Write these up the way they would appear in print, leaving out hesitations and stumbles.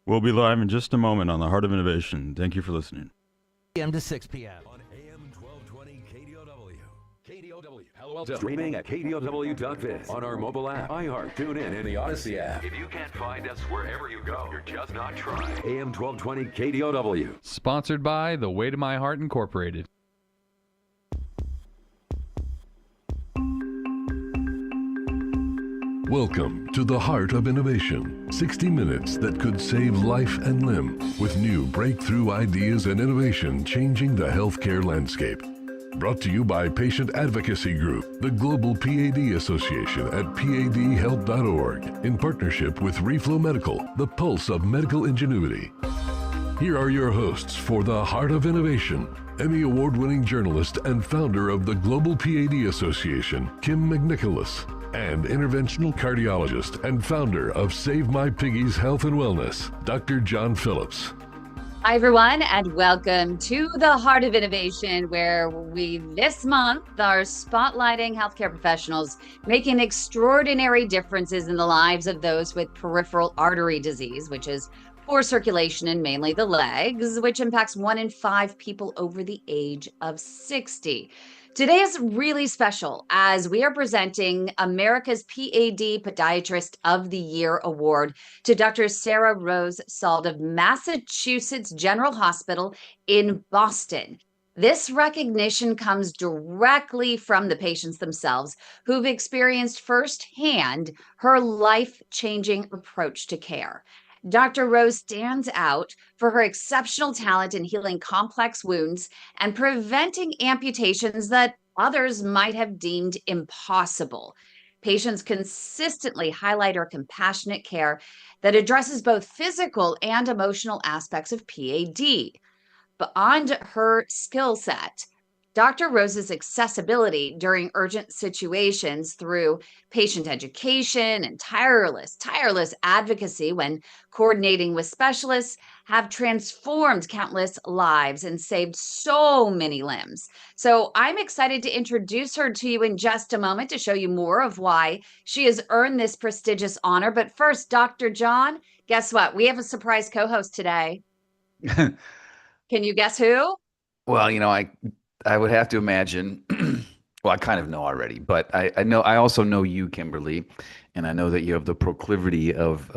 We'll be live in just a moment on the Heart of Innovation. Thank you for listening. p.m. to 6 p.m. On AM 1220 KDOW. KDOW. Palo Alto. Streaming at KDOW.biz. On our mobile app, iHeart, TuneIn, and the Odyssey app. If you can't find us wherever you go, you're just not trying. AM 1220 KDOW. Sponsored by The Way to My Heart Incorporated. Welcome to the Heart of Innovation, 60 minutes that could save life and limb with new breakthrough ideas and innovation changing the healthcare landscape. Brought to you by Patient Advocacy Group, the Global PAD Association at padhelp.org, in partnership with Reflow Medical, the pulse of medical ingenuity. Here are your hosts for the Heart of Innovation, Emmy Award-winning journalist and founder of the Global PAD Association, Kym McNicholas, and interventional cardiologist and founder of Save My Piggies Health and Wellness, Dr. John Phillips. Hi, everyone, and welcome to the Heart of Innovation, where we this month are spotlighting healthcare professionals making extraordinary differences in the lives of those with peripheral artery disease, which is poor circulation in mainly the legs, which impacts 1 in 5 people over the age of 60. Today is really special as we are presenting America's PAD Podiatrist of the Year Award to Dr. Sara Rose-Sauld of Massachusetts General Hospital in Boston. This recognition comes directly from the patients themselves who've experienced firsthand her life-changing approach to care. Dr. Rose stands out for her exceptional talent in healing complex wounds and preventing amputations that others might have deemed impossible. Patients consistently highlight her compassionate care that addresses both physical and emotional aspects of PAD. Beyond her skill set, Dr. Rose's accessibility during urgent situations through patient education and tireless advocacy when coordinating with specialists have transformed countless lives and saved so many limbs. So I'm excited to introduce her to you in just a moment to show you more of why she has earned this prestigious honor. But first, Dr. John, guess what? We have a surprise co-host today. Can you guess who? Well, I would have to imagine, well, I kind of know already, but I also know you, Kimberly, and I know that you have the proclivity of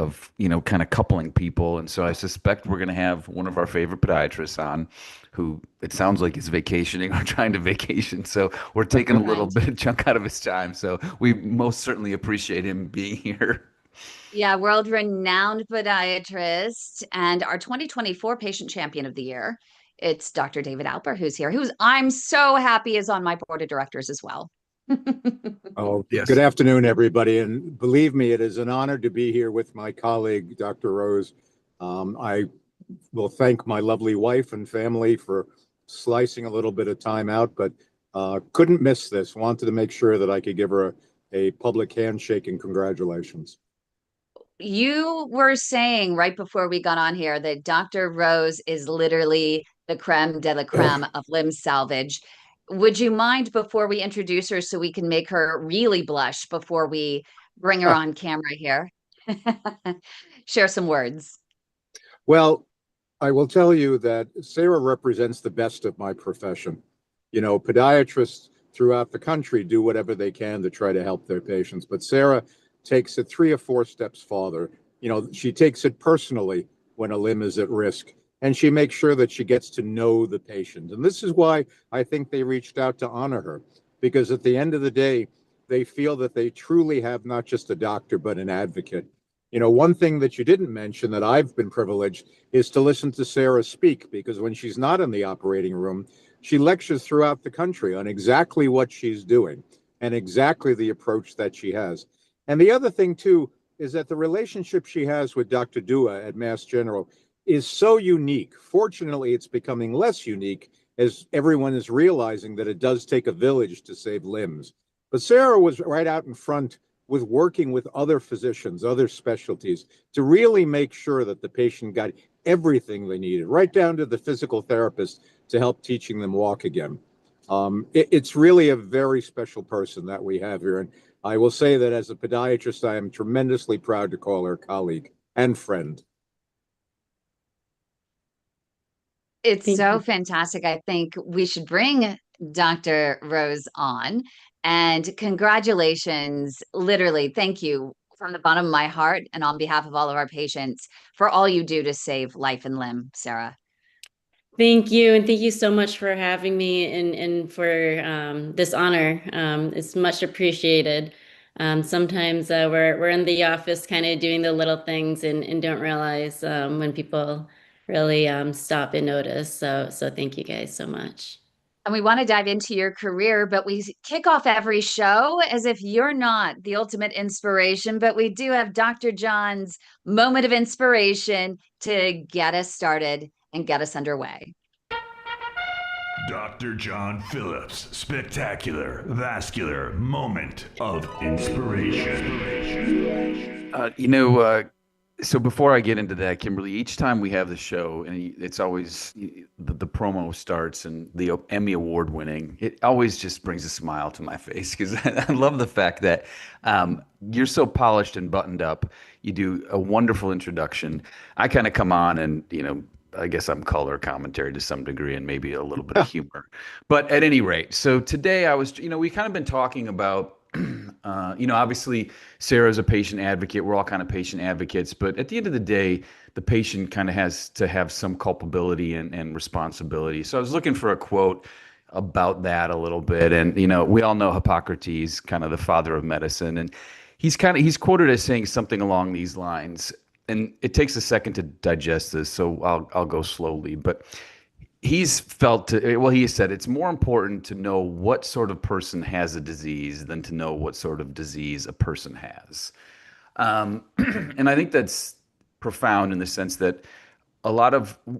kind of coupling people. And so I suspect we're going to have one of our favorite podiatrists on who it sounds like is vacationing or trying to vacation. So we're taking a little bit of chunk out of his time. So we most certainly appreciate him being here. Yeah, world-renowned podiatrist and our 2024 Patient Champion of the Year. It's Dr. David Alper who's here, I'm so happy is on my board of directors as well. Oh, yes. Good afternoon, everybody. And believe me, it is an honor to be here with my colleague, Dr. Rose. I will thank my lovely wife and family for slicing a little bit of time out, but couldn't miss this. Wanted to make sure that I could give her a public handshake and congratulations. You were saying right before we got on here that Dr. Rose is literally the creme de la creme of limb salvage. Would you mind, before we introduce her so we can make her really blush before we bring her on camera here, share some words? Well, I will tell you that Sara represents the best of my profession. Podiatrists throughout the country do whatever they can to try to help their patients, but Sara takes it 3 or 4 steps farther. She takes it personally when a limb is at risk, and she makes sure that she gets to know the patient. And this is why I think they reached out to honor her, because at the end of the day, they feel that they truly have not just a doctor, but an advocate. One thing that you didn't mention that I've been privileged is to listen to Sara speak, because when she's not in the operating room, she lectures throughout the country on exactly what she's doing and exactly the approach that she has. And the other thing, too, is that the relationship she has with Dr. Dua at Mass General is so unique. Fortunately, it's becoming less unique as everyone is realizing that it does take a village to save limbs. But Sara was right out in front with working with other physicians, other specialties, to really make sure that the patient got everything they needed, right down to the physical therapist to help teaching them walk again. It's really a very special person that we have here. And I will say that as a podiatrist, I am tremendously proud to call her colleague and friend. It's Thank so you. fantastic. I think we should bring Dr. Rose on. And congratulations, literally, thank you from the bottom of my heart and on behalf of all of our patients for all you do to save life and limb, Sara. Thank you. And thank you so much for having me and for this honor. It's much appreciated. Sometimes we're in the office kind of doing the little things and don't realize when people really stop and notice. So thank you guys so much. And we want to dive into your career, but we kick off every show as if you're not the ultimate inspiration, but we do have Dr. John's moment of inspiration to get us started and get us underway. Dr. John Phillips' spectacular vascular moment of inspiration. So before I get into that, Kimberly, each time we have the show, and it's always the promo starts and the Emmy Award winning, it always just brings a smile to my face because I love the fact that you're so polished and buttoned up. You do a wonderful introduction. I kind of come on and, I guess I'm color commentary to some degree and maybe a little bit of humor. But at any rate, so today I was, we kind of been talking about obviously Sara's a patient advocate. We're all kind of patient advocates, but at the end of the day, the patient kind of has to have some culpability and responsibility. So I was looking for a quote about that a little bit. And, we all know Hippocrates, kind of the father of medicine. And he's quoted as saying something along these lines. And it takes a second to digest this, so I'll go slowly. But he said it's more important to know what sort of person has a disease than to know what sort of disease a person has. And I think that's profound in the sense that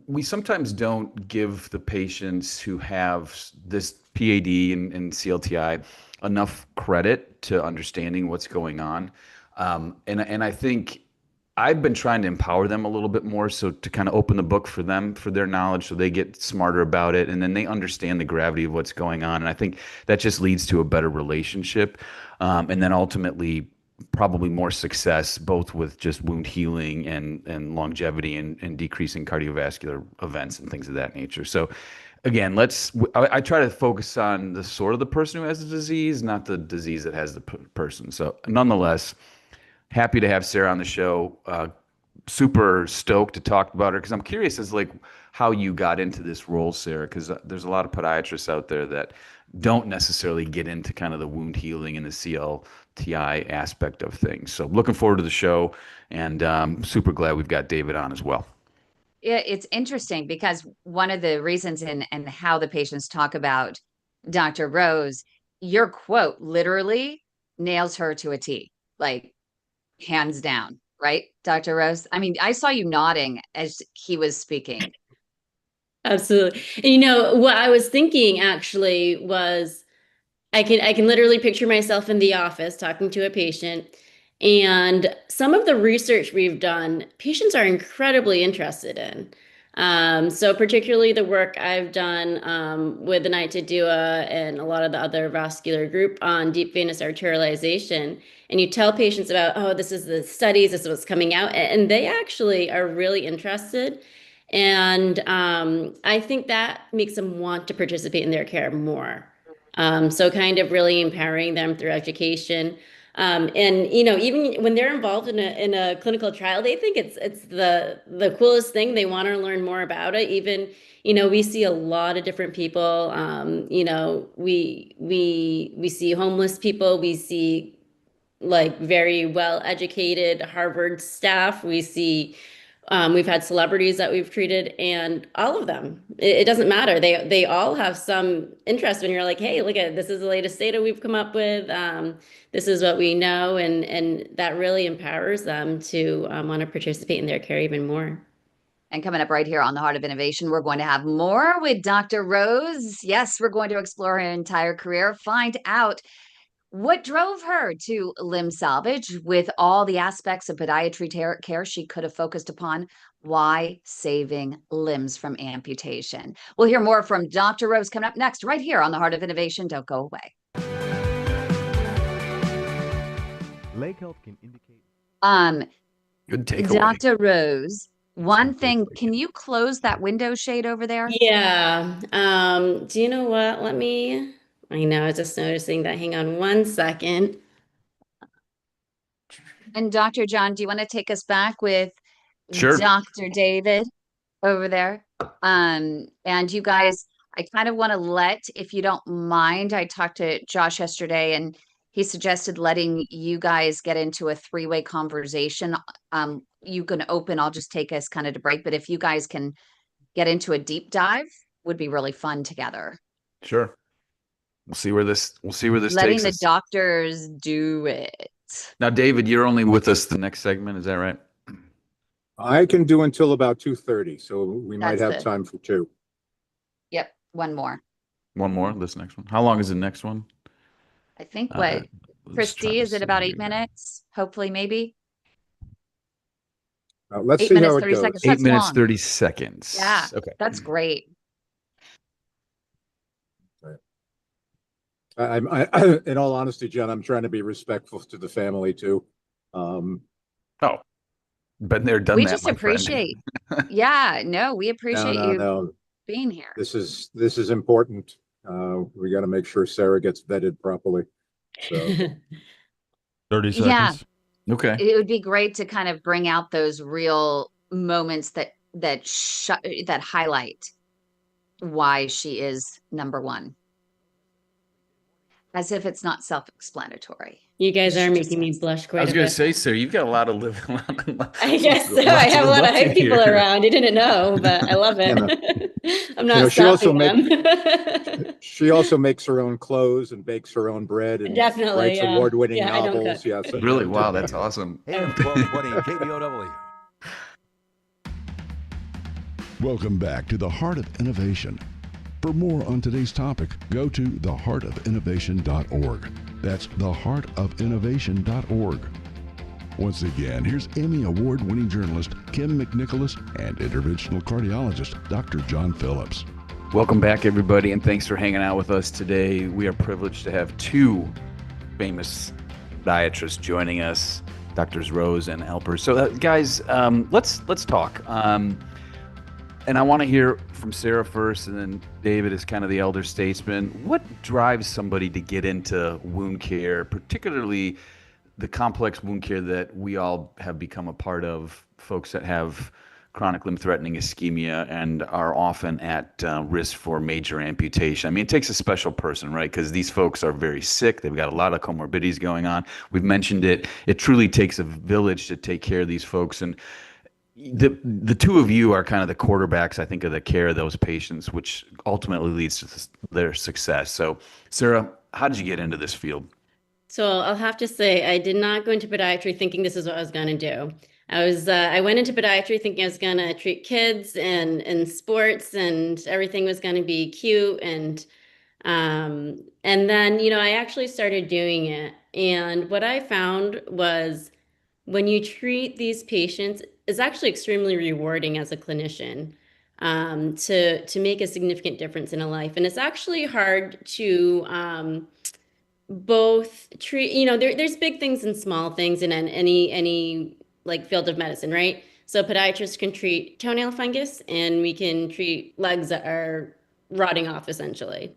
we sometimes don't give the patients who have this PAD and CLTI enough credit to understanding what's going on. And I think I've been trying to empower them a little bit more, so to kind of open the book for them, for their knowledge, so they get smarter about it, and then they understand the gravity of what's going on. And I think that just leads to a better relationship, and then ultimately probably more success, both with just wound healing and longevity and decreasing cardiovascular events and things of that nature. So again, I try to focus on the sort of the person who has the disease, not the disease that has the person. So nonetheless, happy to have Sara on the show. Super stoked to talk about her because I'm curious as how you got into this role, Sara, because there's a lot of podiatrists out there that don't necessarily get into kind of the wound healing and the CLTI aspect of things. So looking forward to the show, and super glad we've got David on as well. Yeah, it's interesting because one of the reasons and how the patients talk about Dr. Rose, your quote literally nails her to a T. Hands down, right, Dr. Rose? I mean, I saw you nodding as he was speaking. Absolutely. And what I was thinking actually was I can literally picture myself in the office talking to a patient, and some of the research we've done, patients are incredibly interested in. So particularly the work I've done with the NITE DUA and a lot of the other vascular group on deep venous arterialization. And you tell patients about, oh, this is the studies, this is what's coming out. And they actually are really interested. And I think that makes them want to participate in their care more. So kind of really empowering them through education. And even when they're involved in a clinical trial, they think it's the coolest thing. They want to learn more about it. Even we see a lot of different people. We see homeless people. We see very well educated Harvard staff. We see we've had celebrities that we've treated, and all of them, it doesn't matter. They all have some interest when you're like, hey, look at this is the latest data we've come up with. This is what we know, and that really empowers them to want to participate in their care even more. And coming up right here on The Heart of Innovation, we're going to have more with Dr. Rose. Yes, we're going to explore her entire career, find out what drove her to limb salvage with all the aspects of podiatry care she could have focused upon, why saving limbs from amputation. We'll hear more from Dr. Rose coming up next right here on The Heart of Innovation. Don't go away. Leg health can indicate. Good takeaway. Dr. Rose, One thing, can you close that window shade over there? Yeah. Do you know what? I know, I was just noticing that. Hang on one second. And Dr. John, do you want to take us back with Sure. Dr. David over there? And you guys, I kind of want to if you don't mind, I talked to Josh yesterday and he suggested letting you guys get into a three-way conversation. You can open, I'll just take us kind of to break, but if you guys can get into a deep dive, would be really fun together. Sure. We'll see where this Letting takes the us. doctors do it. Now, David, you're only with us the next segment. Is that right? I can do until about 2:30, so we might That's have it. time for two. Yep, one more. One more, this next one. How long is the next one? I think Let's Christy, try to is it about see 8 here. minutes? Hopefully, maybe. Let's 8 see minutes, how it 30 goes. seconds. 8 That's minutes, long. 30 seconds. Yeah. Okay. That's great. In all honesty, John, I'm trying to be respectful to the family too. Oh, been there, done We that, just my friend. appreciate. Yeah, no, we appreciate you No. being here. This is important. We got to make sure Sara gets vetted properly. So 30 seconds. Yeah. Okay. It would be great to kind of bring out those real moments that highlight why she is number one. As if it's not self-explanatory. You guys are She making me just blush I quite was a going to bit. say, sir, you've got a lot of I guess so. I have a lot of hype people around. You didn't know, but I love it. I'm not she also stopping them. she also makes her own clothes and bakes her own bread and Definitely, writes yeah. award-winning Yeah, I don't novels. cook. Yeah, so- Really? Wow, that's awesome. AM 1220 KDOW. Welcome back to the Heart of Innovation. For more on today's topic, go to theheartofinnovation.org. That's theheartofinnovation.org. Once again, here's Emmy Award-winning journalist Kym McNicholas and interventional cardiologist Dr. John Phillips. Welcome back, everybody, and thanks for hanging out with us today. We are privileged to have two famous podiatrists joining us, Drs. Rose and Alper. So, guys, let's talk. And I want to hear from Sara first, and then David is kind of the elder statesman. What drives somebody to get into wound care, particularly the complex wound care that we all have become a part of, folks that have chronic limb-threatening ischemia and are often at risk for major amputation? I mean, it takes a special person, right? Because these folks are very sick. They've got a lot of comorbidities going on. We've mentioned it. It truly takes a village to take care of these folks. And the two of you are kind of the quarterbacks, I think, of the care of those patients, which ultimately leads to their success. So, Sara, how did you get into this field? So I'll have to say, I did not go into podiatry thinking this is what I was going to do. I went into podiatry thinking I was going to treat kids and sports and everything was going to be cute. And then, I actually started doing it. And what I found was when you treat these patients, it's actually extremely rewarding as a clinician to make a significant difference in a life. And it's actually hard to both treat, there's big things and small things in any like field of medicine, right? So podiatrists can treat toenail fungus and we can treat legs that are rotting off essentially.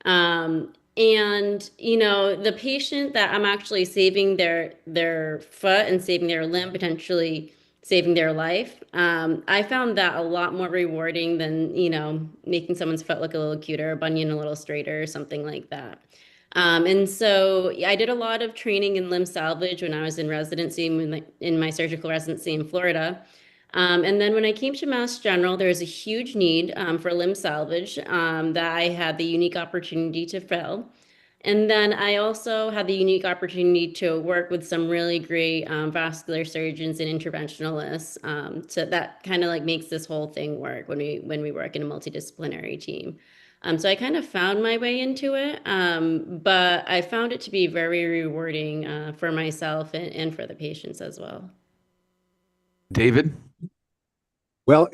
And the patient that I'm actually saving their foot and saving their limb, potentially saving their life, I found that a lot more rewarding than, making someone's foot look a little cuter, a bunion a little straighter, or something like that. And so I did a lot of training in limb salvage when I was in residency, in my surgical residency in Florida. And then when I came to Mass General, there was a huge need for limb salvage that I had the unique opportunity to fill. And then I also had the unique opportunity to work with some really great vascular surgeons and interventionalists. So that kind of like makes this whole thing work when we work in a multidisciplinary team. So I kind of found my way into it, but I found it to be very rewarding for myself and for the patients as well. David? Well,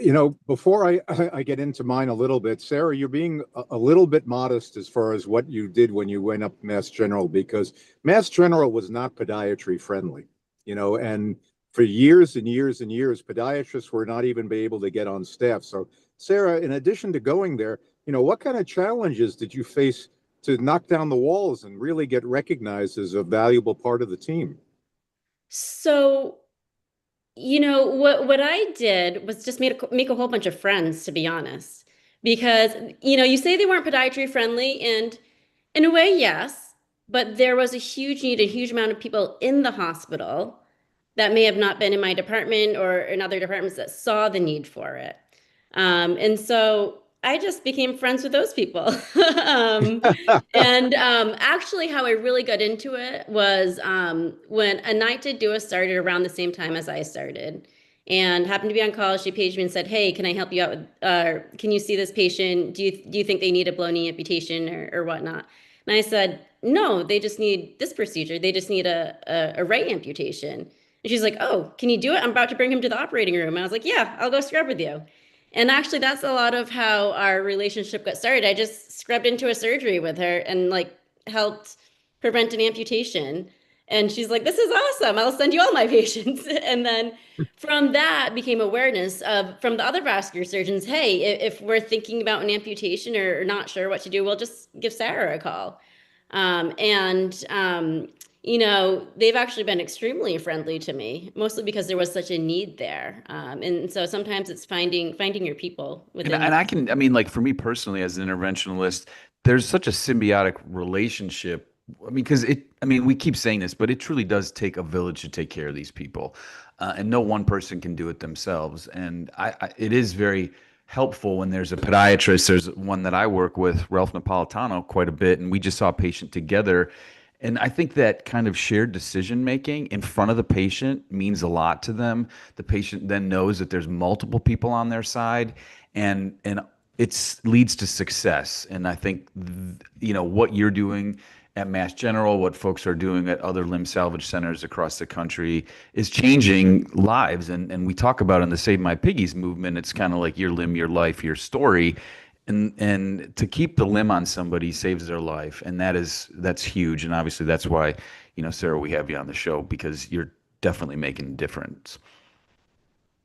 before I get into mine a little bit, Sara, you're being a little bit modest as far as what you did when you went up Mass General, because Mass General was not podiatry friendly, and for years and years and years, podiatrists were not even be able to get on staff. So, Sara, in addition to going there, what kind of challenges did you face to knock down the walls and really get recognized as a valuable part of the team? So, what I did was just make a whole bunch of friends, to be honest, because, you say they weren't podiatry friendly, and in a way, yes, but there was a huge need, a huge amount of people in the hospital that may have not been in my department or in other departments that saw the need for it. And so I just became friends with those people. Actually, how I really got into it was when a night to do started around the same time as I started, and happened to be on call. She paged me and said, "Hey, can I help you out with? Can you see this patient? Do you think they need a blow knee amputation or whatnot?" And I said, "No, they just need this procedure. They just need a right amputation." And she's like, "Oh, can you do it? I'm about to bring him to the operating room." And I was like, "Yeah, I'll go scrub with you." And actually, that's a lot of how our relationship got started. I just scrubbed into a surgery with her and helped prevent an amputation. And she's like, "This is awesome. I'll send you all my patients." And then from that became awareness from the other vascular surgeons, "Hey, if we're thinking about an amputation or not sure what to do, we'll just give Sara a call." They've actually been extremely friendly to me, mostly because there was such a need there. And so sometimes it's finding your people within. And for me personally, as an interventionalist, there's such a symbiotic relationship. Because we keep saying this, but it truly does take a village to take care of these people. And no one person can do it themselves. And it is very helpful when there's a podiatrist. There's one that I work with, Ralph Napolitano, quite a bit, and we just saw a patient together. And I think that kind of shared decision making in front of the patient means a lot to them. The patient then knows that there's multiple people on their side, and it leads to success. And I think what you're doing at Mass General, what folks are doing at other limb salvage centers across the country is changing lives. And we talk about in the Save My Piggies movement, it's kind of like your limb, your life, your story. And to keep the limb on somebody saves their life. And that's huge. And obviously that's why, Sara, we have you on the show, because you're definitely making a difference.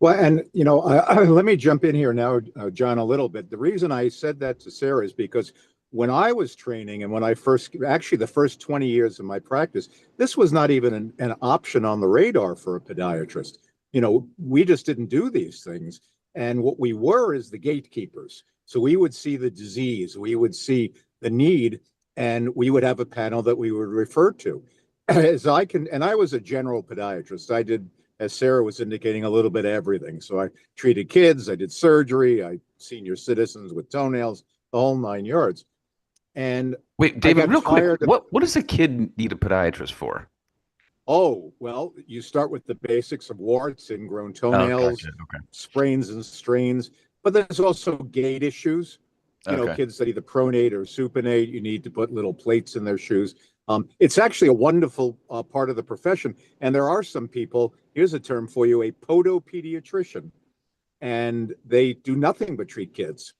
Well, and, let me jump in here now, John, a little bit. The reason I said that to Sara is because when I was training and when I the first 20 years of my practice, this was not even an option on the radar for a podiatrist. We just didn't do these things. And what we were is the gatekeepers. So we would see the disease, we would see the need, and we would have a panel that we would refer to. And I was a general podiatrist. I did, as Sara was indicating, a little bit of everything. So I treated kids, I did surgery, I senior citizens with toenails, the whole 9 yards. And wait, David, real quick, what does a kid need a podiatrist for? Oh, well, you start with the basics of warts, ingrown toenails, Gotcha. Okay. sprains and strains, but there's also gait issues. Kids that either pronate or supinate, you need to put little plates in their shoes. It's actually a wonderful part of the profession. And there are some people, here's a term for you, a podopediatrician, and they do nothing but treat kids.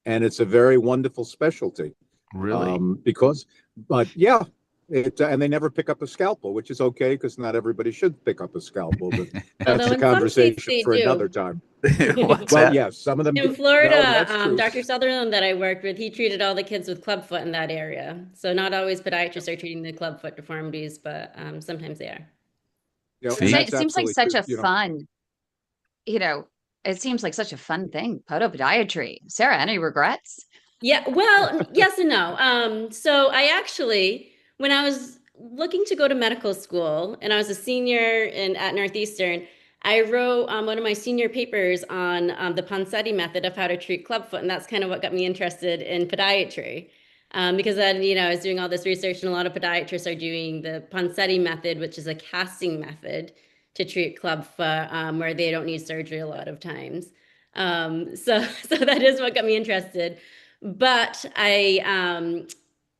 And it's a very wonderful specialty. Really? And they never pick up a scalpel, which is okay because not everybody should pick up a scalpel. But that's Although a in some conversation states for they do. another time. What's Well, that? yes, some of them In do. Florida, No, that's true. Dr. Sutherland that I worked with, he treated all the kids with clubfoot in that area. So not always podiatrists are treating the clubfoot deformities, but sometimes they are. And It that's seems like absolutely such true, a fun, it seems like such a fun thing, podopodiatry. Sara, any regrets? Yeah, well, yes and no. So I actually, when I was looking to go to medical school and I was a senior at Northeastern, I wrote one of my senior papers on the Ponseti method of how to treat clubfoot. And that's kind of what got me interested in podiatry. Because then, I was doing all this research and a lot of podiatrists are doing the Ponseti method, which is a casting method to treat clubfoot, where they don't need surgery a lot of times. So that is what got me interested. But I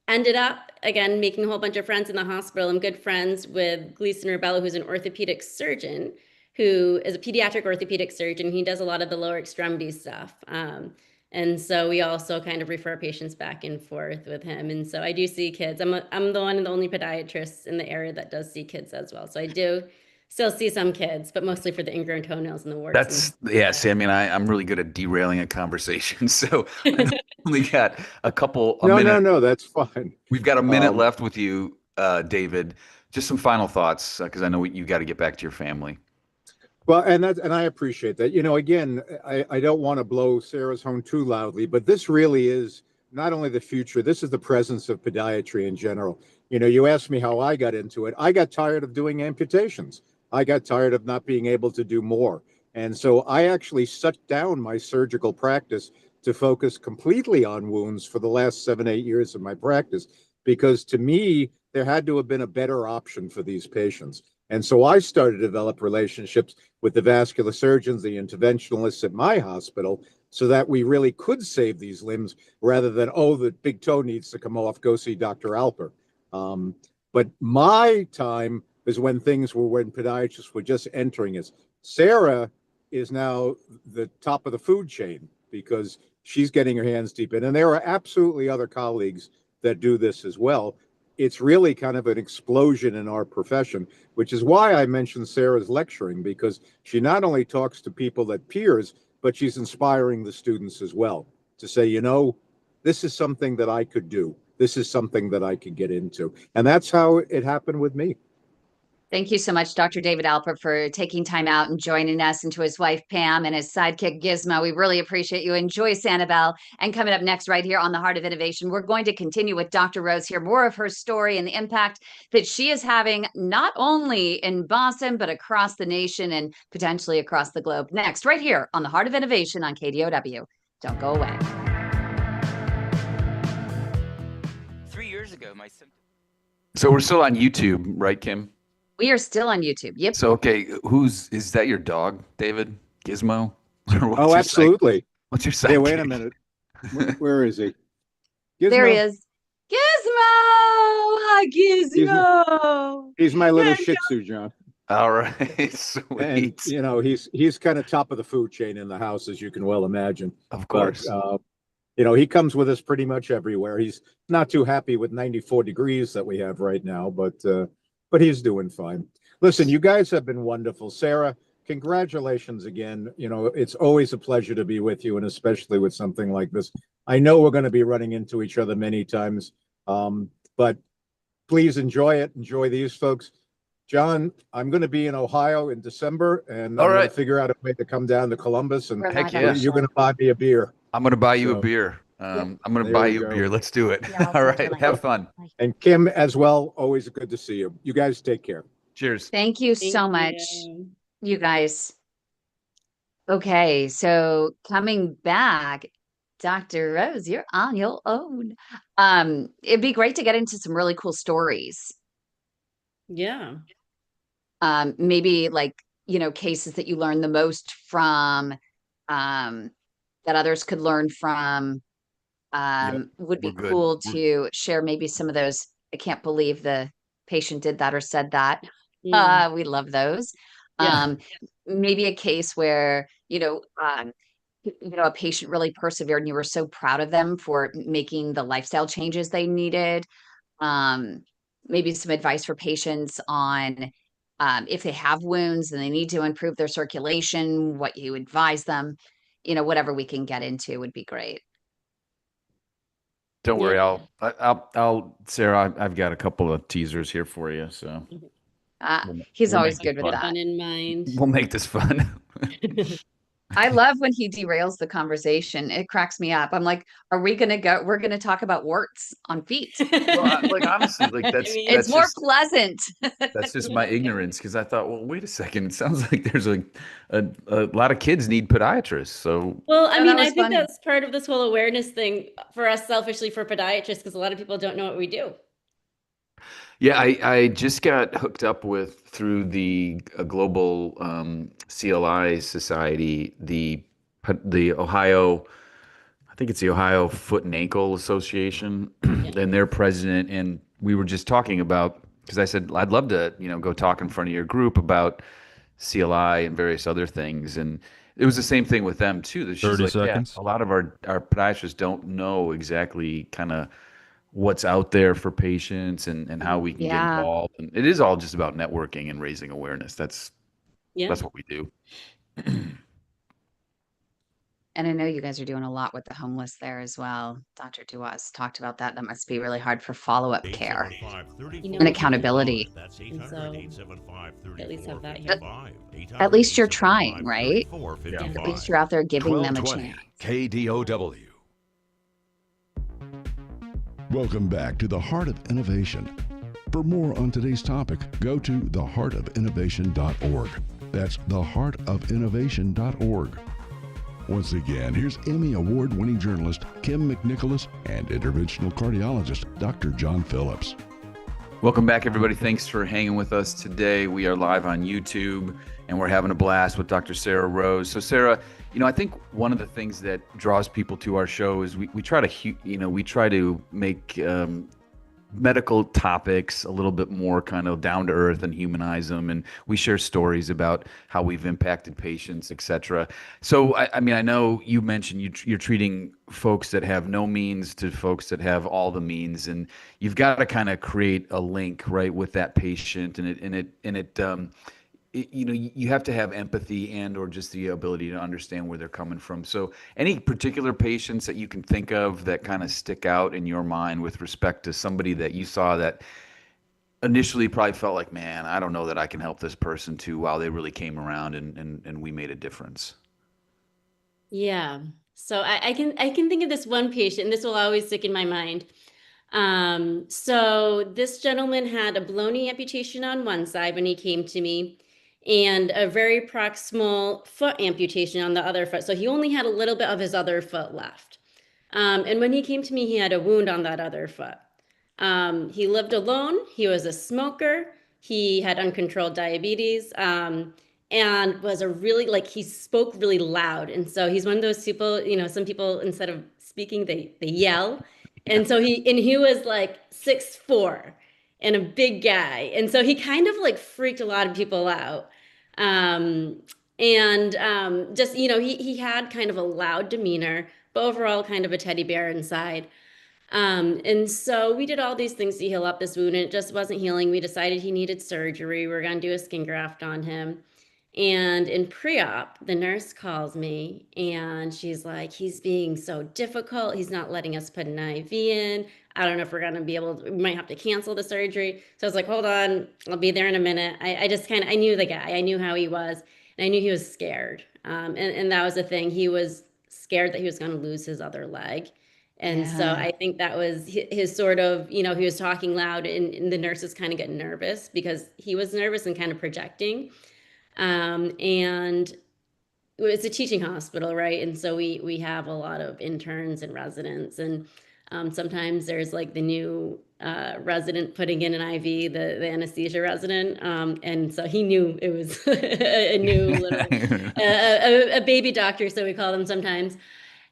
ended up, again, making a whole bunch of friends in the hospital. I'm good friends with Gleason Rebello, who's an orthopedic surgeon, who is a pediatric orthopedic surgeon. He does a lot of the lower extremity stuff. And so we also kind of refer patients back and forth with him. And so I do see kids. I'm the one and the only podiatrist in the area that does see kids as well. So I do still see some kids, but mostly for the ingrown toenails and the warts. See, I mean, I'm really good at derailing a conversation. So I only got a minute. No, that's fine. We've got a minute left with you, David. Just some final thoughts, because I know you got to get back to your family. Well, and I appreciate that. Again, I don't want to blow Sara's horn too loudly, but this really is not only the future, this is the presence of podiatry in general. You asked me how I got into it. I got tired of doing amputations. I got tired of not being able to do more. And so I actually shut down my surgical practice to focus completely on wounds for the last 7-8 years of my practice, because to me, there had to have been a better option for these patients. And so I started to develop relationships with the vascular surgeons, the interventionalists at my hospital, so that we really could save these limbs rather than, the big toe needs to come off, go see Dr. Alper. But my time is when podiatrists were just entering us. Sara is now the top of the food chain because she's getting her hands deep in. And there are absolutely other colleagues that do this as well. It's really kind of an explosion in our profession, which is why I mentioned Sara's lecturing, because she not only talks to people that peers, but she's inspiring the students as well to say, this is something that I could do. This is something that I could get into. And that's how it happened with me. Thank you so much, Dr. David Alper, for taking time out and joining us, and to his wife, Pam, and his sidekick, Gizmo. We really appreciate you. Enjoy Sanibel. And coming up next right here on The Heart of Innovation, we're going to continue with Dr. Rose, hear more of her story and the impact that she is having not only in Boston, but across the nation and potentially across the globe. Next, right here on The Heart of Innovation on KDOW. Don't go away. 3 years ago, my symptoms. So we're still on YouTube, right, Kym? We are still on YouTube. Yep. So, okay, is that your dog, David? Gizmo? Absolutely. What's your sidekick? Hey, wait a minute. Where is he? Gizmo? There he is. Gizmo! Hi, Gizmo! He's my little Shih Tzu, John. All right, sweet. And, he's kind of top of the food chain in the house, as you can well imagine. Of course. But, he comes with us pretty much everywhere. He's not too happy with 94 degrees that we have right now, but he's doing fine. Listen, you guys have been wonderful. Sara, congratulations again. It's always a pleasure to be with you, and especially with something like this. I know we're going to be running into each other many times, but please enjoy it. Enjoy these folks. John, I'm going to be in Ohio in December, and I'm going to figure out a way to come down to Columbus, and you're going to buy me a beer. I'm going to buy you a beer. I'm going to buy you a beer. Let's do it. Yeah, all right. Have fun. And Kym as well. Always good to see you. You guys take care. Cheers. Thank you so much, you guys. Okay, so coming back, Dr. Rose, you're on your own. It'd be great to get into some really cool stories. Yeah. Maybe cases that you learn the most from, that others could learn from. Would be cool to share maybe some of those. I can't believe the patient did that or said that. Yeah. We love those. Yeah. Maybe a case where, a patient really persevered and you were so proud of them for making the lifestyle changes they needed. Maybe some advice for patients on if they have wounds and they need to improve their circulation, what you advise them, whatever we can get into would be great. Don't worry, I'll Sara, I've got a couple of teasers here for you. So he's always good with that. Fun in mind. We'll make this fun. I love when he derails the conversation. It cracks me up. I'm like, we're going to talk about warts on feet. Well, honestly, it's more pleasant. That's just my ignorance, because I thought, well, wait a second. It sounds like there's a lot of kids need podiatrists. So, well, I mean, I think that's part of this whole awareness thing for us selfishly for podiatrists, because a lot of people don't know what we do. Yeah, I just got hooked up through the global CLI society, the Ohio, I think it's the Ohio Foot and Ankle Association, and their president, and we were just talking about, because I said I'd love to go talk in front of your group about CLI and various other things, and it was the same thing with them too. 30 seconds. A lot of our podiatrists don't know exactly kind of what's out there for patients and how we can get Yeah. involved. And it is all just about networking and raising awareness. That's what we do. And I know you guys are doing a lot with the homeless there as well. Dr. Duas talked about that. That must be really hard for follow-up care and accountability. And so at least have that here. At least you're trying, right? Yeah. At least you're out there giving them a 1220 chance. KDOW. Welcome back to the Heart of Innovation. For more on today's topic, go to theheartofinnovation.org. That's theheartofinnovation.org. Once again, here's Emmy Award-winning journalist Kym McNicholas and interventional cardiologist Dr. John Phillips. Welcome back, everybody. Thanks for hanging with us today. We are live on YouTube, and we're having a blast with Dr. Sara Rose. So, Sara, I think one of the things that draws people to our show is we try to make medical topics a little bit more kind of down to earth and humanize them, and we share stories about how we've impacted patients, etc. So I know you mentioned you're treating folks that have no means to folks that have all the means, and you've got to kind of create a link right with that patient, you have to have empathy and or just the ability to understand where they're coming from. So any particular patients that you can think of that kind of stick out in your mind with respect to somebody that you saw that initially probably felt like, man, I don't know that I can help this person, to wow, they really came around and we made a difference? Yeah. So I can think of this one patient, and this will always stick in my mind. So this gentleman had a baloney amputation on one side when he came to me, and a very proximal foot amputation on the other foot. So he only had a little bit of his other foot left. And when he came to me, he had a wound on that other foot. He lived alone. He was a smoker. He had uncontrolled diabetes, and was he spoke really loud. And so he's one of those people, some people, instead of speaking, they yell. And so he was like 6'4" and a big guy. And so he kind of like freaked a lot of people out. He had kind of a loud demeanor, but overall kind of a teddy bear inside. And so we did all these things to heal up this wound, and it just wasn't healing. We decided he needed surgery. We were going to do a skin graft on him. And in pre-op, the nurse calls me and she's like, he's being so difficult. He's not letting us put an IV in. I don't know if we're going to be able to, we might have to cancel the surgery. So I was like, hold on, I'll be there in a minute. I knew the guy. I knew how he was, and I knew he was scared. And that was the thing. He was scared that he was going to lose his other leg. And so I think that was his sort of, he was talking loud, and the nurses kind of get nervous because he was nervous and kind of projecting. And it's a teaching hospital, right? And so we have a lot of interns and residents, and sometimes there's like the new resident putting in an IV, the anesthesia resident, and so he knew it was a new little a baby doctor, so we call them sometimes.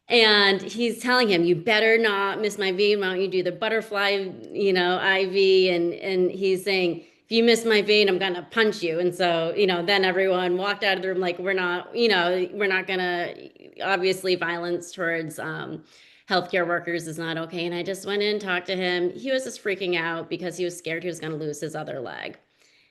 And he's telling him, you better not miss my vein. Why don't you do the butterfly, IV? And he's saying, if you miss my vein, I'm going to punch you. And so, then everyone walked out of the room like, we're not going to, obviously violence towards healthcare workers is not okay. And I just went in, talked to him. He was just freaking out because he was scared he was going to lose his other leg.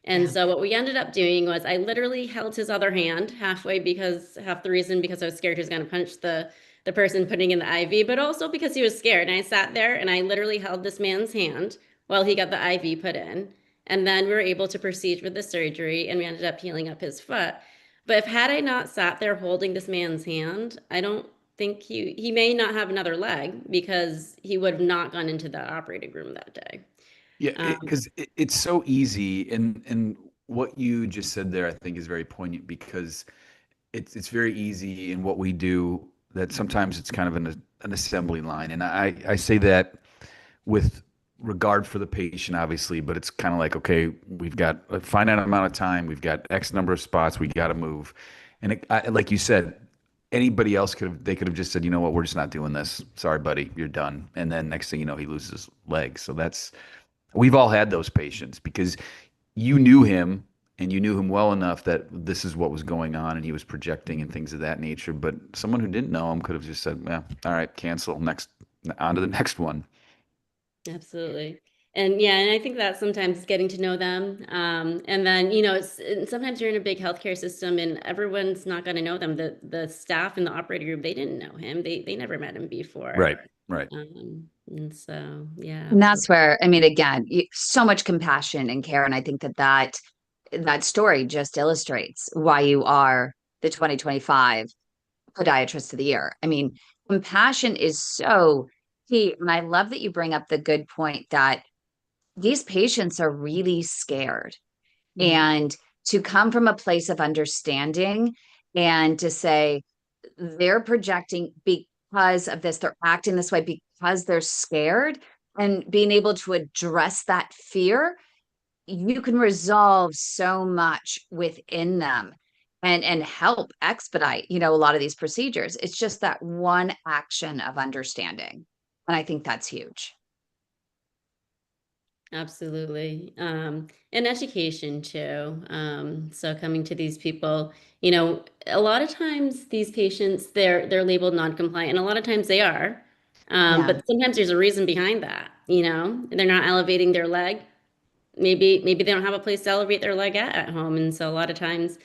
And so what we ended up doing was I literally held his other hand half the reason because I was scared he was going to punch the person putting in the IV, but also because he was scared. And I sat there and I literally held this man's hand while he got the IV put in. And then we were able to proceed with the surgery, and we ended up healing up his foot. But had I not sat there holding this man's hand, I don't think he may not have another leg, because he would have not gone into the operating room that day. Yeah, because it's so easy, and what you just said there, I think, is very poignant, because it's very easy in what we do that sometimes it's kind of an assembly line, and I say that with regard for the patient, obviously, but it's kind of like, okay, we've got a finite amount of time, we've got X number of spots, we got to move, and like you said, anybody else could have just said, you know what, we're just not doing this. Sorry, buddy, you're done. And then next thing you know, he loses his leg. So we've all had those patients, because you knew him and you knew him well enough that this is what was going on, and he was projecting and things of that nature. But someone who didn't know him could have just said, well, all right, cancel, on to the next one. Absolutely. And yeah, and I think that sometimes getting to know them, and then, you know, and sometimes you're in a big healthcare system and everyone's not going to know them. The staff in the operating room, they didn't know him. They never met him before. Right. Right. And so, yeah, And that's absolutely. where, I mean, again, so much compassion and care. And I think that story just illustrates why you are the 2025 Podiatrist of the Year. I mean, compassion is so key. And I love that you bring up the good point that these patients are really scared. Mhm. And to come from a place of understanding and to say they're projecting because of this, they're acting this way because they're scared, and being able to address that fear, you can resolve so much within them and help expedite, a lot of these procedures. It's just that one action of understanding. And I think that's huge. Absolutely. And education too. So coming to these people, you know, a lot of times these patients, they're labeled non-compliant, and a lot of times they are. Yeah. But sometimes there's a reason behind that, you know, they're not elevating their leg. Maybe they don't have a place to elevate their leg at home. And so a lot of times,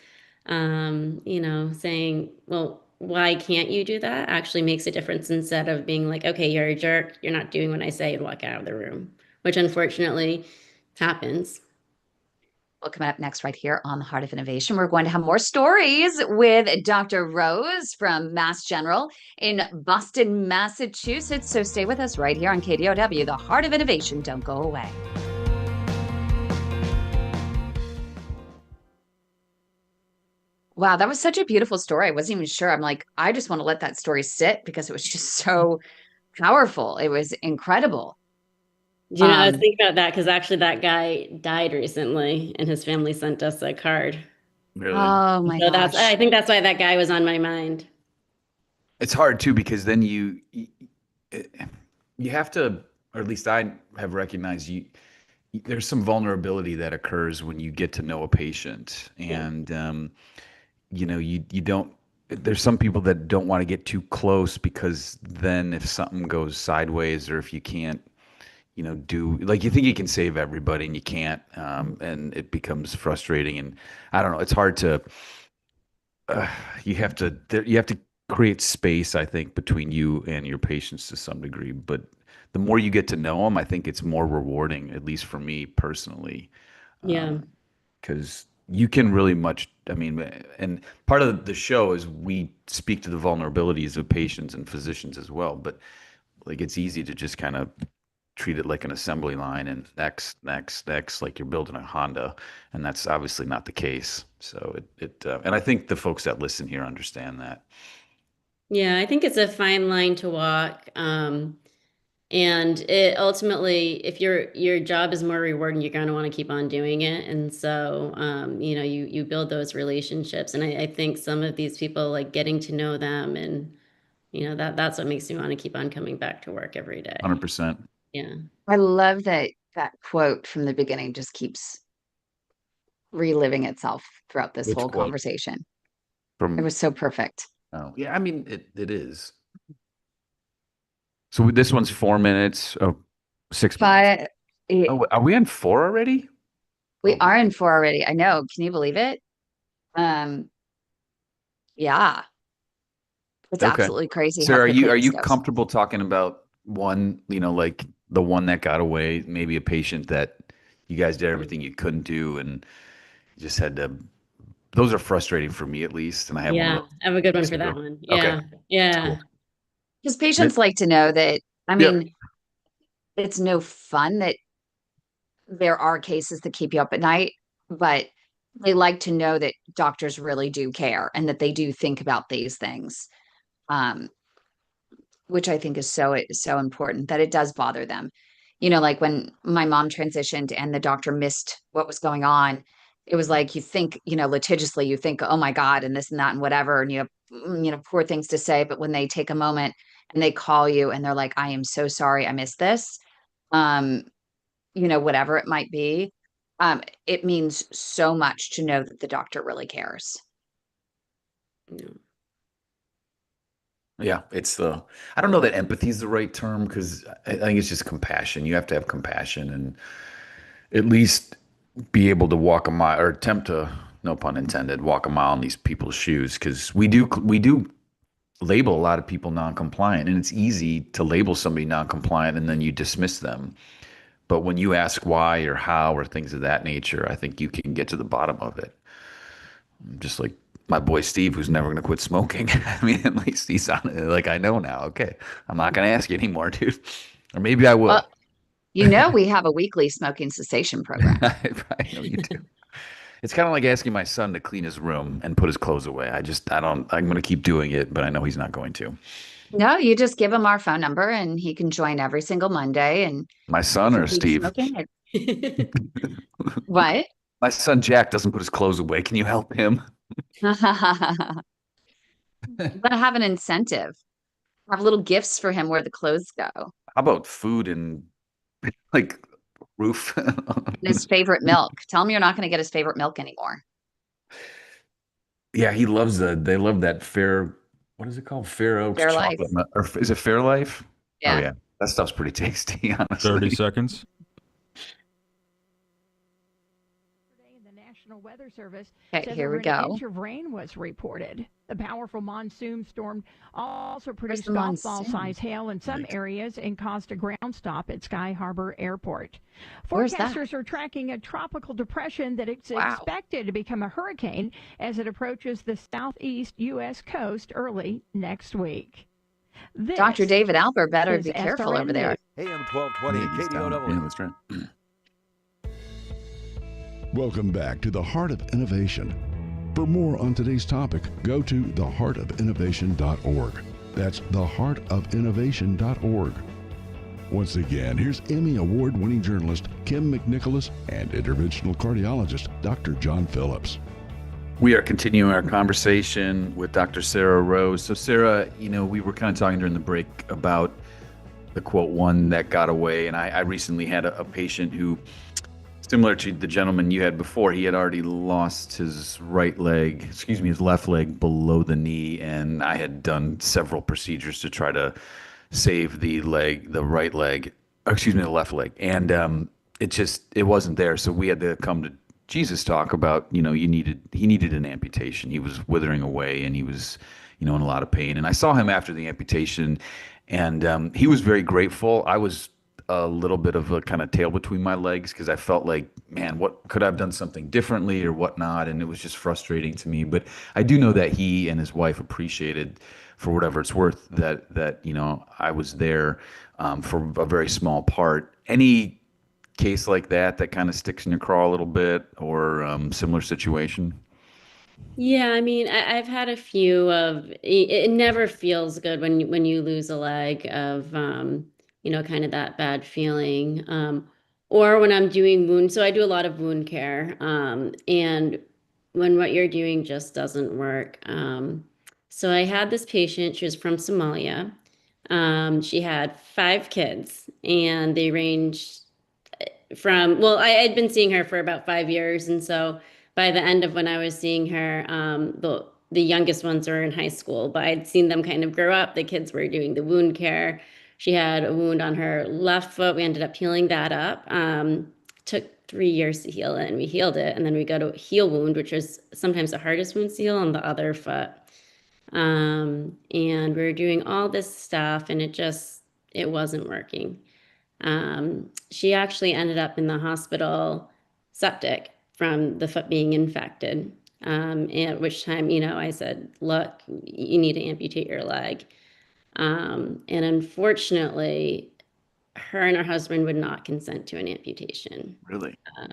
you know, saying, well, why can't you do that actually makes a difference, instead of being like, okay, you're a jerk, you're not doing what I say, and walk out of the room, which unfortunately happens. Well, coming up next, right here on the Heart of Innovation, we're going to have more stories with Dr. Rose from Mass General in Boston, Massachusetts. So stay with us right here on KDOW, the Heart of Innovation. Don't go away. Wow, that was such a beautiful story. I wasn't even sure. I'm like, I just want to let that story sit because it was just so powerful. It was incredible. You know, I was thinking about that because actually that guy died recently and his family sent us a card. Really. Oh my So I gosh. think that's why that guy was on my mind. It's hard too because then you have to, or at least I have recognized there's some vulnerability that occurs when you get to know a patient, Yeah. and you don't. There's some people that don't want to get too close because then if something goes sideways or if you can't, do like you think you can save everybody and you can't, and it becomes frustrating. And I don't know. It's hard to. You have to create space, I think, between you and your patients to some degree. But the more you get to know them, I think it's more rewarding, at least for me personally, Yeah. because you can really much. I mean, and part of the show is we speak to the vulnerabilities of patients and physicians as well. But like, it's easy to just kind of treat it like an assembly line and next, like you're building a Honda, and that's obviously not the case. So and I think the folks that listen here understand that. Yeah, I think it's a fine line to walk. And it ultimately, if your job is more rewarding, you're going to want to keep on doing it. And so, you know, you build those relationships. And I think some of these people, like getting to know them, and you know, that's what makes me want to keep on coming back to work every day. 100%. Yeah. I love that quote from the beginning just keeps reliving itself throughout this Which whole quote? conversation. It From was so perfect. Oh yeah, I mean it is. So this one's 4 minutes. Oh, 6 minutes. But it, Oh, are we on four already? we Oh, are in four already. I know. Can you believe it? Um, yeah, it's okay. absolutely crazy how Sarah, are you quickly are this you goes. comfortable talking about one, like the one that got away, maybe a patient that you guys did everything you couldn't do and you just had to. Those are frustrating for me at least, and I had one of Yeah. those I have a good one weeks for that ago. one. Okay, Yeah. that's Yeah. cool. Because Mi- patients like to know that, I Yep, mean, it's no fun that there are cases that keep you up at night, but they like to know that doctors really do care and that they do think about these things. Um, which I think is so important that it does bother them. Like when my mom transitioned and the doctor missed what was going on, it was like you think, litigiously, you think, oh my God, and this and that and whatever, and you have, poor things to say. But when they take a moment and they call you and they're like, I am so sorry, I missed this, um, whatever it might be, it means so much to know that the doctor really cares. Yeah. Yeah, I don't know that empathy is the right term because I think it's just compassion. You have to have compassion and at least be able to walk a mile or attempt to, no pun intended, walk a mile in these people's shoes because we do label a lot of people non-compliant and it's easy to label somebody non-compliant and then you dismiss them. But when you ask why or how or things of that nature, I think you can get to the bottom of it. Just like my boy Steve, who's never going to quit smoking. I mean, at least he's on it. Like, I know now. Okay. I'm not going to ask you anymore, dude. Or maybe I Well, will. we have a weekly smoking cessation program. I know you do. It's kind of like asking my son to clean his room and put his clothes away. I'm going to keep doing it, but I know he's not going to. No, you just give him our phone number and he can join every single Monday and My he son can or keep Steve? smoking. What? My son Jack doesn't put his clothes away. Can you help him? You gotta have an incentive. Have little gifts for him where the clothes go. How about food and like roof? His favorite milk. Tell him you're not going to get his favorite milk anymore. Yeah, they love that what is it called? Fair Oaks Fair Life. chocolate, or is it Fair Life? Oh Yeah. yeah, that stuff's pretty tasty, 30 honestly. seconds. The National Weather Service Okay, says here over we go. an inch of rain was reported. The powerful monsoon storm also Where's produced the golf ball monsoon? size hail in some areas and caused a ground stop at Sky Harbor Airport. Where's that? Forecasters are tracking a tropical depression that is Wow. expected to become a hurricane as it approaches the southeast U.S. coast early next week. This Dr. David Alper better is be careful SRN over there. AM 1220 Yeah, he's down. KDOW. Yeah, that's right. Welcome back to the Heart of Innovation. For more on today's topic, go to theheartofinnovation.org. That's theheartofinnovation.org. Once again, here's Emmy Award-winning journalist Kym McNicholas and interventional cardiologist Dr. John Phillips. We are continuing our conversation with Dr. Sara Rose. So, Sara, we were kind of talking during the break about the quote one that got away, and I recently had a patient who, similar to the gentleman you had before, he had already lost his his left leg below the knee, and I had done several procedures to try to save the left leg, and it wasn't there. So we had to come to Jesus talk about, he needed an amputation. He was withering away and he was, in a lot of pain. And I saw him after the amputation and he was very grateful. I was a little bit of a kind of tail between my legs because I felt like, man, what could I have done something differently or whatnot? And it was just frustrating to me. But I do know that he and his wife appreciated, for whatever it's worth, that I was there for a very small part. Any case like that kind of sticks in your craw a little bit, or similar situation? Yeah, I mean, I've had a few of it never feels good when you lose a leg of kind of that bad feeling. Or when I'm doing so I do a lot of wound care. And when what you're doing just doesn't work. So I had this patient, she was from Somalia. She had 5 kids and they ranged I had been seeing her for about 5 years. And so by the end of when I was seeing her, the youngest ones were in high school, but I'd seen them kind of grow up. The kids were doing the wound care. She had a wound on her left foot. We ended up healing that up. Took 3 years to heal it, and we healed it. And then we go to a heel wound, which is sometimes the hardest wound to heal on the other foot. And we were doing all this stuff and it wasn't working. She actually ended up in the hospital septic from the foot being infected. At which time, I said, look, you need to amputate your leg. And unfortunately, her and her husband would not consent to an amputation. Really? How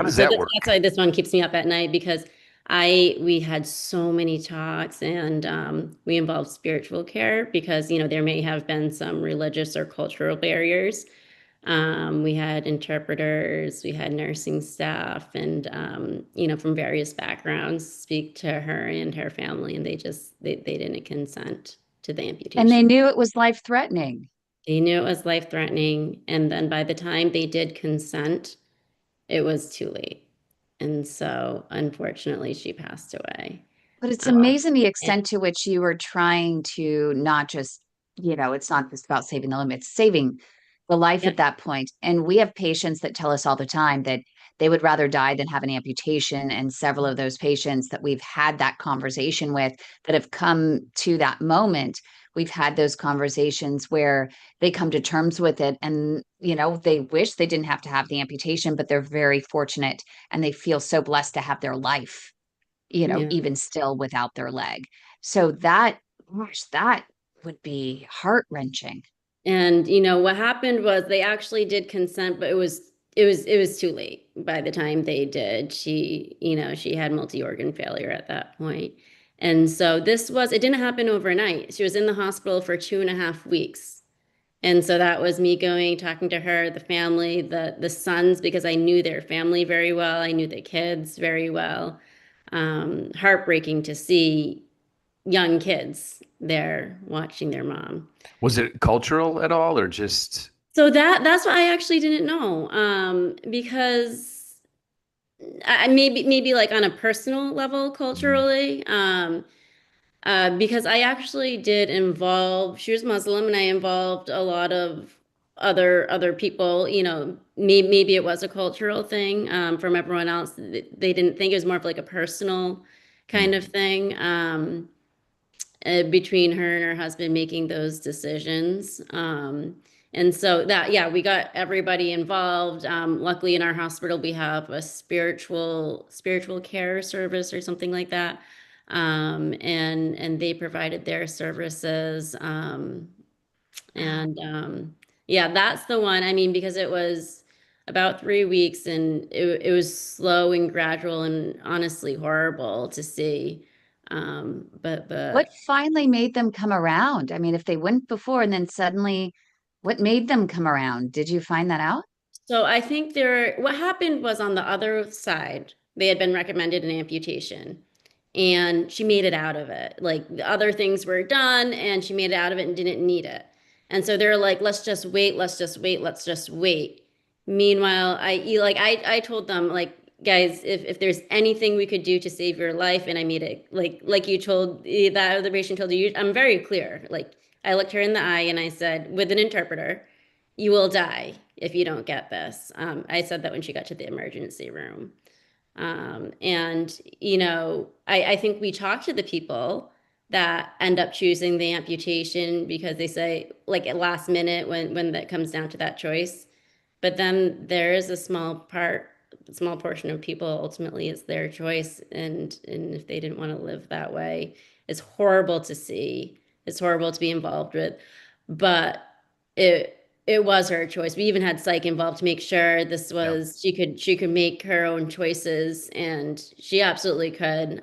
does that work? That's why this one keeps me up at night, because we had so many talks and we involved spiritual care because, there may have been some religious or cultural barriers. We had interpreters, we had nursing staff and, from various backgrounds speak to her and her family, and they didn't consent to the amputation. And they knew it was life-threatening. They knew it was life-threatening. And then by the time they did consent, it was too late. And so, unfortunately, she passed away. But it's amazing the extent to which you were trying to not just, it's not just about saving the limb, it's saving the life Yeah. at that point. And we have patients that tell us all the time that they would rather die than have an amputation. And several of those patients that we've had that conversation with that have come to that moment, we've had those conversations where they come to terms with it and, they wish they didn't have to have the amputation, but they're very fortunate and they feel so blessed to have their life, Yeah. even still without their leg. So that would be heart-wrenching. And what happened was they actually did consent, but it was too late by the time they did. She had multi-organ failure at that point. And so it didn't happen overnight. She was in the hospital for 2.5 weeks. And so that was me talking to her, the family, the sons, because I knew their family very well. I knew the kids very well. Heartbreaking to see young kids there watching their mom. Was it cultural at all or just? So that's what I actually didn't know. Because maybe like on a personal level culturally, because I actually did she was Muslim and I involved a lot of other people, maybe it was a cultural thing, from everyone else. They didn't think it was more of like a personal kind of thing, between her and her husband making those decisions. And so we got everybody involved. Luckily in our hospital, we have a spiritual care service or something like that. And they provided their services. That's the one. I mean, because it was about 3 weeks and it was slow and gradual and honestly horrible to see. But What finally made them come around? I mean, if they wouldn't before and then suddenly, what made them come around? Did you find that out? So I think what happened was on the other side, they had been recommended an amputation and she made it out of it. Like the other things were done and she made it out of it and didn't need it. And so they're like, let's just wait. Meanwhile, I told them, like, guys, if there's anything we could do to save your life, and I made it like you told that other patient told you, I'm very clear. Like I looked her in the eye and I said, with an interpreter, you will die if you don't get this. I said that when she got to the emergency room. I think we talked to the people that end up choosing the amputation because they say, like at last minute when that comes down to that choice. But then there is a small portion of people ultimately it's their choice, and if they didn't want to live that way, it's horrible to see. It's horrible to be involved with, but it was her choice. We even had psych involved to make sure this was she could make her own choices, and she absolutely could.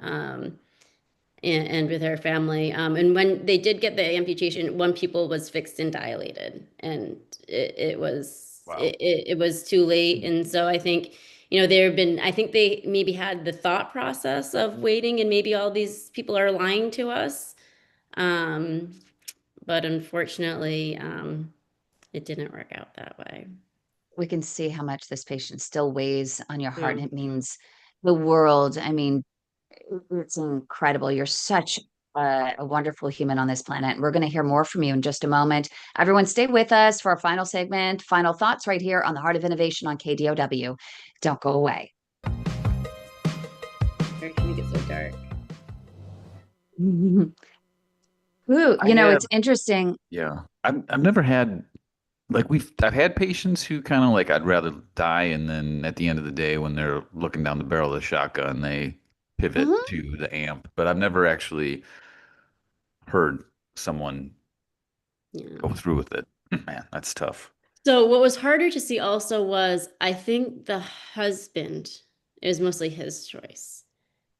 And with her family. And when they did get the amputation, one pupil was fixed and dilated, and it was it was too late. And so I think, I think they maybe had the thought process of waiting and maybe all these people are lying to us. But unfortunately, it didn't work out that way. We can see how much this patient still weighs on your heart, and it means the world. I mean, it's incredible. You're such a wonderful human on this planet. We're going to hear more from you in just a moment. Everyone stay with us for our final segment, final thoughts right here on the Heart of Innovation on KDOW. Don't go away. Where can we get so dark? Ooh, it's interesting. Yeah. I've never had, I've had patients who kind of like, I'd rather die. And then at the end of the day, when they're looking down the barrel of the shotgun, they pivot to the amp, but I've never actually heard someone go through with it. Man, that's tough. So what was harder to see also was, I think the husband, it was mostly his choice.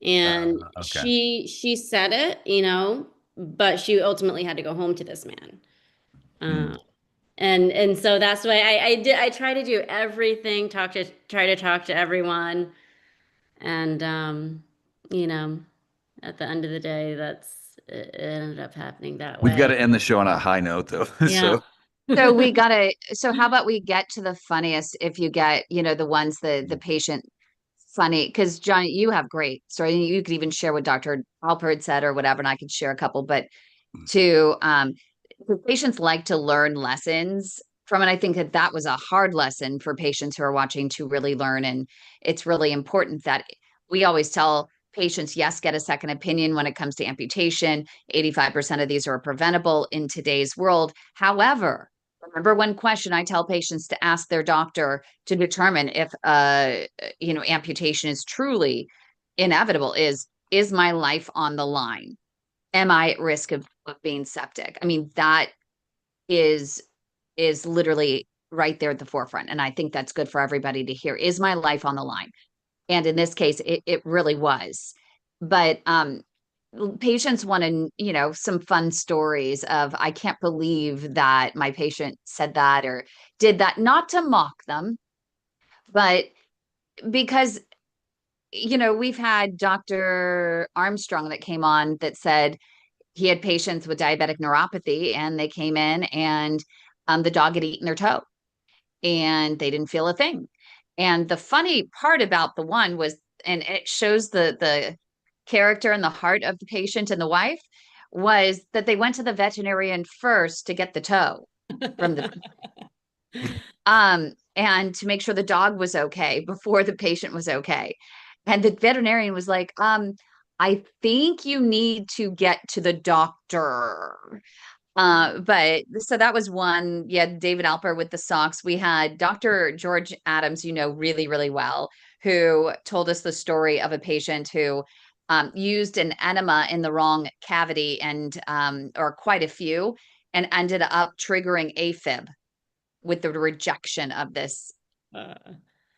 And she said it, but she ultimately had to go home to this man. And so that's why I try to do everything, try to talk to everyone. And, at the end of the day, it ended up happening that way. We've got to end the show on a high note, though. Yeah. So how about we get to the funniest, if you get, the ones the patient funny because John, you have great story. You could even share what Dr. Alper had said or whatever, and I could share a couple. But the patients like to learn lessons from it. I think that was a hard lesson for patients who are watching to really learn, and it's really important that we always tell patients, yes, get a second opinion when it comes to amputation. 85% of these are preventable in today's world. However, remember one question I tell patients to ask their doctor to determine if amputation is truly inevitable is my life on the line? Am I at risk of being septic? I mean, that is literally right there at the forefront. And I think that's good for everybody to hear. Is my life on the line? And in this case, it really was. But patients want to, some fun stories of, I can't believe that my patient said that or did that, not to mock them, but because, we've had Dr. Armstrong that came on that said he had patients with diabetic neuropathy and they came in and the dog had eaten their toe and they didn't feel a thing. And the funny part about the one was, and it shows the character and the heart of the patient and the wife, was that they went to the veterinarian first to get the toe from the and to make sure the dog was okay before the patient was okay. And the veterinarian was like, I think you need to get to the doctor. But so that was one. Yeah, David Alper with the socks. We had Dr. George Adams, really, really well, who told us the story of a patient who used an enema in the wrong cavity and or quite a few, and ended up triggering AFib with the rejection of this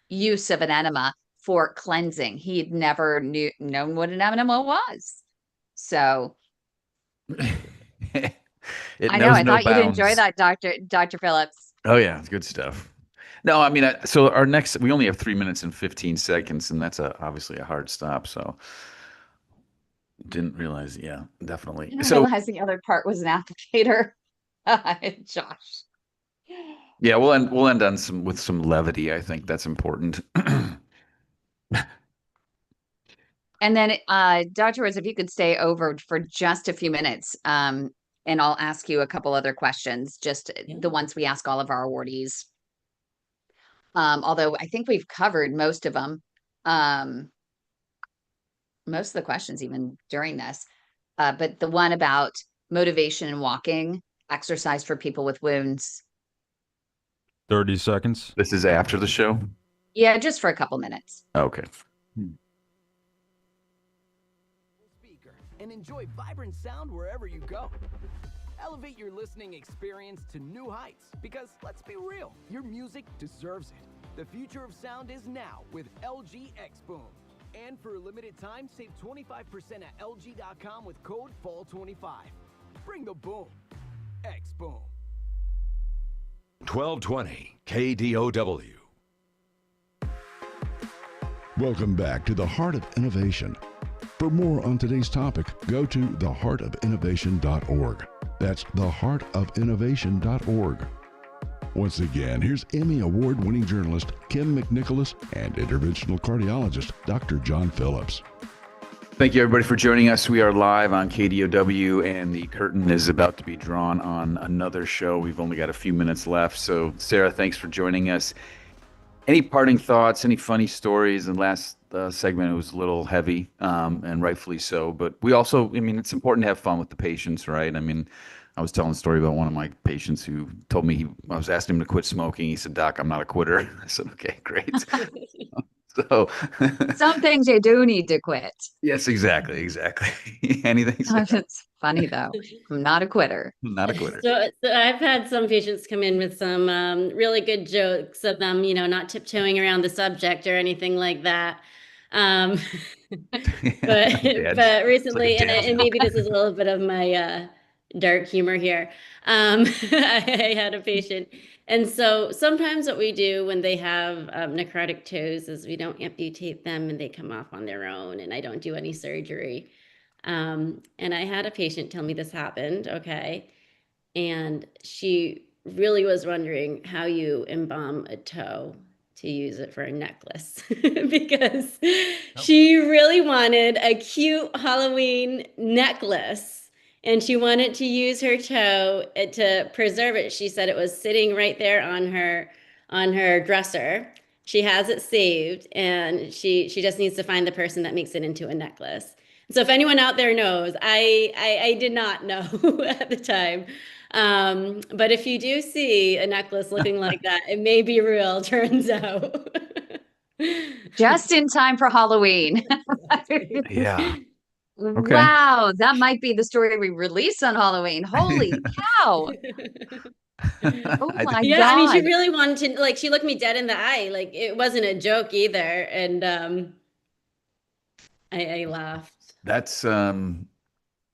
use of an enema for cleansing. He had never known what an enema was. So It I know. knows I no thought you'd enjoy bounds. that, Dr. Phillips. Oh yeah, it's good stuff. No, I mean, so our next, we only have 3 minutes and 15 seconds, and that's obviously a hard stop. So didn't realize. Yeah, definitely. I didn't So realize the other part was an applicator. Josh. yeah, we'll end on with some levity. I think that's important. And then, Dr. Rose, if you could stay over for just a few minutes, and I'll ask you a couple other questions, just the ones we ask all of our awardees. Although I think we've covered most of them, most of the questions even during this, but the one about motivation and walking, exercise for people with wounds. 30 seconds. This is after the show? Yeah, just for a couple minutes. Okay. Speaker and enjoy vibrant sound wherever you go. Elevate your listening experience to new heights because, let's be real, your music deserves it. The future of sound is now with LG X Boom. And for a limited time, save 25% at LG.com with code FALL25. Bring the boom. X Boom. 1220 KDOW. Welcome back to the Heart of Innovation. For more on today's topic, go to theheartofinnovation.org. That's theheartofinnovation.org. Once again, here's Emmy Award-winning journalist Kym McNicholas and interventional cardiologist Dr. John Phillips. Thank you, everybody, for joining us. We are live on KDOW, and the curtain is about to be drawn on another show. We've only got a few minutes left. So, Sara, thanks for joining us. Any parting thoughts, any funny stories? In the last segment, it was a little heavy, and rightfully so. But we also, I mean, it's important to have fun with the patients, right? I mean, I was telling a story about one of my patients who told me I was asking him to quit smoking. He said, "Doc, I'm not a quitter." I said, "Okay, great." So some things you do need to quit. Yes, exactly. Anything? It's funny though. I'm not a quitter. Not a quitter. So I've had some patients come in with some really good jokes of them, not tiptoeing around the subject or anything like that. But recently, like and maybe this is a little bit of my dark humor here. I had a patient. And so sometimes what we do when they have necrotic toes is we don't amputate them and they come off on their own, and I don't do any surgery. And I had a patient tell me this happened, okay? And she really was wondering how you embalm a toe to use it for a necklace because she really wanted a cute Halloween necklace and she wanted to use her toe to preserve it. She said it was sitting right there on her dresser. She has it saved and she just needs to find the person that makes it into a necklace. So if anyone out there knows, I did not know at the time. But if you do see a necklace looking like that, it may be real, turns out. Just in time for Halloween. Yeah. Okay. Wow, that might be the story we release on Halloween. Holy cow. Oh my yeah, God. I mean, she really wanted to, like, she looked me dead in the eye. Like, it wasn't a joke either. And I laughed. That's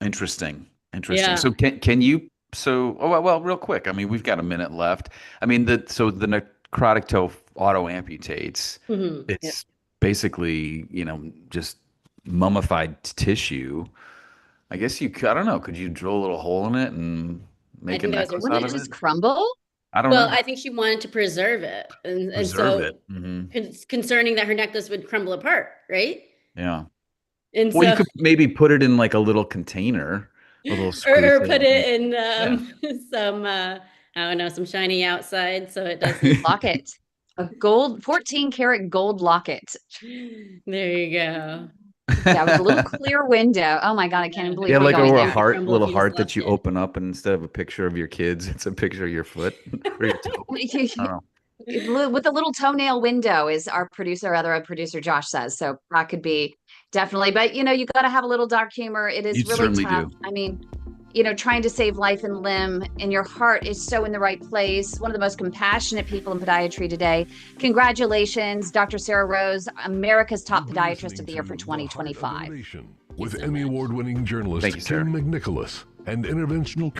interesting. Yeah. So can you well, real quick. I mean, we've got a minute left. I mean, the necrotic toe auto amputates. Mhm. It's basically, just mummified tissue. I guess I don't know, could you drill a little hole in it and make a necklace Wouldn't out it of just it? crumble? I don't Well, know. I think she wanted to preserve it. And Preserve so it. Mhm. it's concerning that her necklace would crumble apart, right? Yeah. And Well, you so, could maybe put it in like a little container, a little or squeeze put it in some, I don't know, some shiny outside so it doesn't. Locket. A 14-karat gold locket. There you go. Yeah, with a little clear window. Oh my God, I can't believe Yeah, we're like going a there. heart, Crumble little if you heart just that you left it. open up, and instead of a picture of your kids, it's a picture of your foot or your toe. I don't know. With a little toenail window, is our producer Josh says. So that could be definitely, but you got to have a little dark humor. It is You really certainly tough. do. I mean, trying to save life and limb, and your heart is so in the right place. One of the most compassionate people in podiatry today. Congratulations, Dr. Sara Rose, America's top podiatrist of the year for 2025. With Emmy Award-winning journalist Thank you, Sara. Kym McNicholas and interventional